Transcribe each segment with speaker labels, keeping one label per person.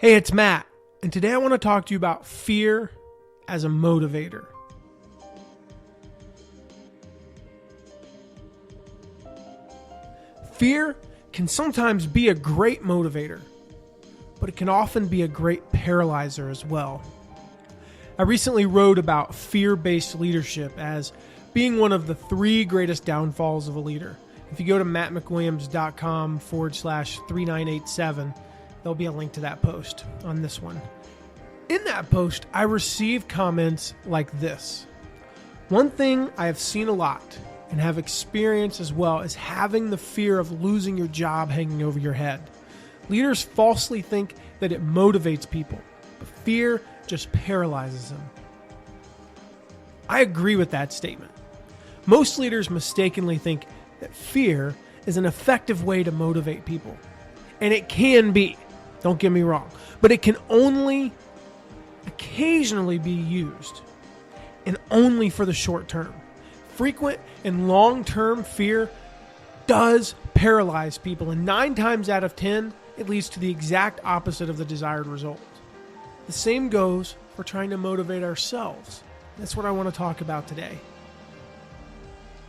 Speaker 1: Hey, it's Matt, and today I want to talk to you about fear as a motivator. Fear can sometimes be a great motivator, but it can often be a great paralyzer as well. I recently wrote about fear-based leadership as being one of the 3 greatest downfalls of a leader. If you go to mattmcwilliams.com/3987, there'll be a link to that post on this one. In that post, I received comments like this. One thing I have seen a lot and have experienced as well is having the fear of losing your job hanging over your head. Leaders falsely think that it motivates people, but fear just paralyzes them. I agree with that statement. Most leaders mistakenly think that fear is an effective way to motivate people. And it can be, don't get me wrong, but it can only occasionally be used, and only for the short term. Frequent and long-term fear does paralyze people, and 9 times out of 10, it leads to the exact opposite of the desired result. The same goes for trying to motivate ourselves. That's what I want to talk about today.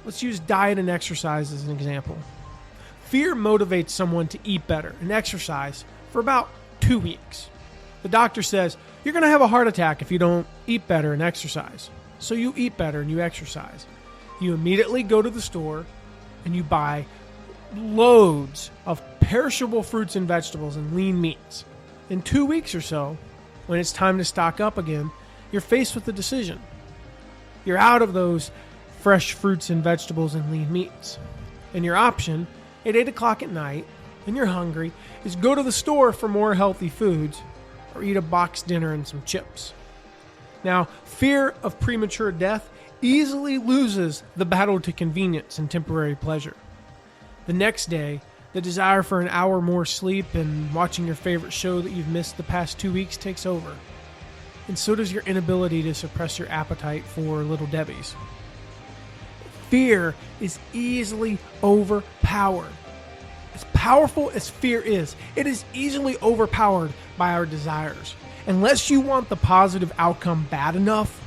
Speaker 1: Let's use diet and exercise as an example. Fear motivates someone to eat better and exercise for about 2 weeks. The doctor says, you're going to have a heart attack if you don't eat better and exercise. So you eat better and you exercise. You immediately go to the store and you buy loads of perishable fruits and vegetables and lean meats. In 2 weeks or so, when it's time to stock up again, you're faced with a decision. You're out of those fresh fruits and vegetables and lean meats. And your option at 8 o'clock at night, and you're hungry, is go to the store for more healthy foods or eat a boxed dinner and some chips. Now, fear of premature death easily loses the battle to convenience and temporary pleasure. The next day, the desire for an hour more sleep and watching your favorite show that you've missed the past 2 weeks takes over. And so does your inability to suppress your appetite for Little Debbie's. Fear is easily overpowered. As powerful as fear is, it is easily overpowered by our desires. Unless you want the positive outcome bad enough,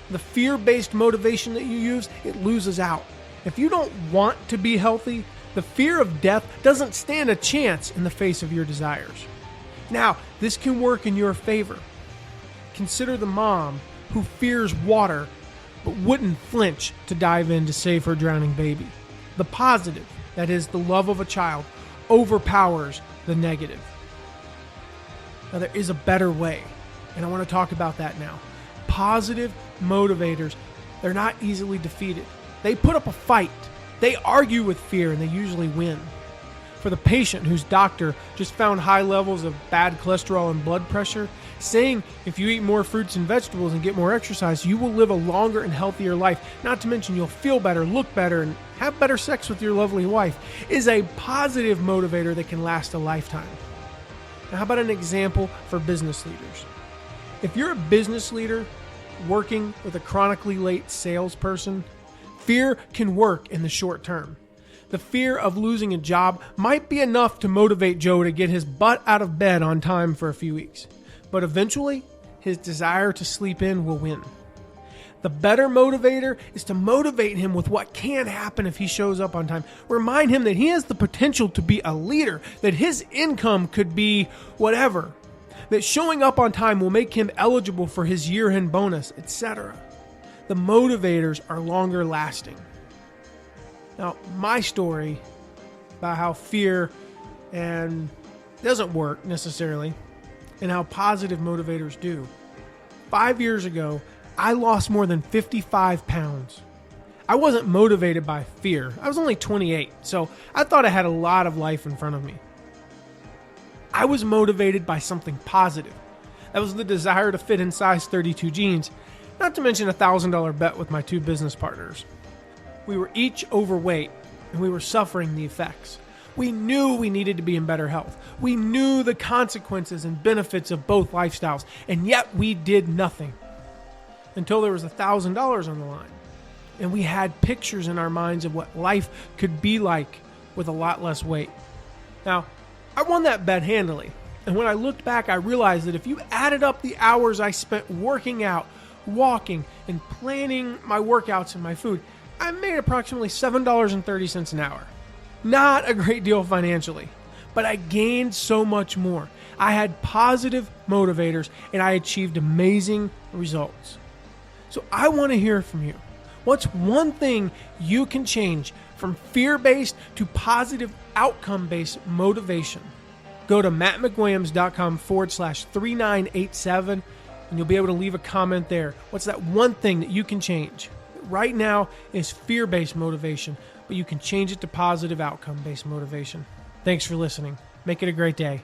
Speaker 1: the fear-based motivation that you use, it loses out. If you don't want to be healthy, the fear of death doesn't stand a chance in the face of your desires. Now, this can work in your favor. Consider the mom who fears water but wouldn't flinch to dive in to save her drowning baby. The positive, that is, the love of a child, overpowers the negative. Now, there is a better way, and I want to talk about that now. Positive motivators, they're not easily defeated. They put up a fight. They argue with fear, and they usually win. For the patient whose doctor just found high levels of bad cholesterol and blood pressure, saying if you eat more fruits and vegetables and get more exercise, you will live a longer and healthier life, not to mention you'll feel better, look better, and have better sex with your lovely wife, is a positive motivator that can last a lifetime. Now, how about an example for business leaders? If you're a business leader working with a chronically late salesperson, fear can work in the short term. The fear of losing a job might be enough to motivate Joe to get his butt out of bed on time for a few weeks. But eventually, his desire to sleep in will win. The better motivator is to motivate him with what can happen if he shows up on time. Remind him that he has the potential to be a leader, that his income could be whatever, that showing up on time will make him eligible for his year-end bonus, etc. The motivators are longer lasting. Now, my story about how fear doesn't work necessarily and how positive motivators do. 5 years ago, I lost more than 55 pounds. I wasn't motivated by fear. I was only 28, so I thought I had a lot of life in front of me. I was motivated by something positive. That was the desire to fit in size 32 jeans, not to mention a $1,000 bet with my 2 business partners. We were each overweight, and we were suffering the effects. We knew we needed to be in better health. We knew the consequences and benefits of both lifestyles, and yet we did nothing until there was $1,000 on the line. And we had pictures in our minds of what life could be like with a lot less weight. Now, I won that bet handily. And when I looked back, I realized that if you added up the hours I spent working out, walking, and planning my workouts and my food, I made approximately $7.30 an hour. Not a great deal financially, but I gained so much more. I had positive motivators and I achieved amazing results. So I want to hear from you. What's one thing you can change from fear-based to positive outcome-based motivation? Go to mattmcwilliams.com/3987 and you'll be able to leave a comment there. What's that one thing that you can change? Right now is fear-based motivation, but you can change it to positive outcome-based motivation. Thanks for listening. Make it a great day.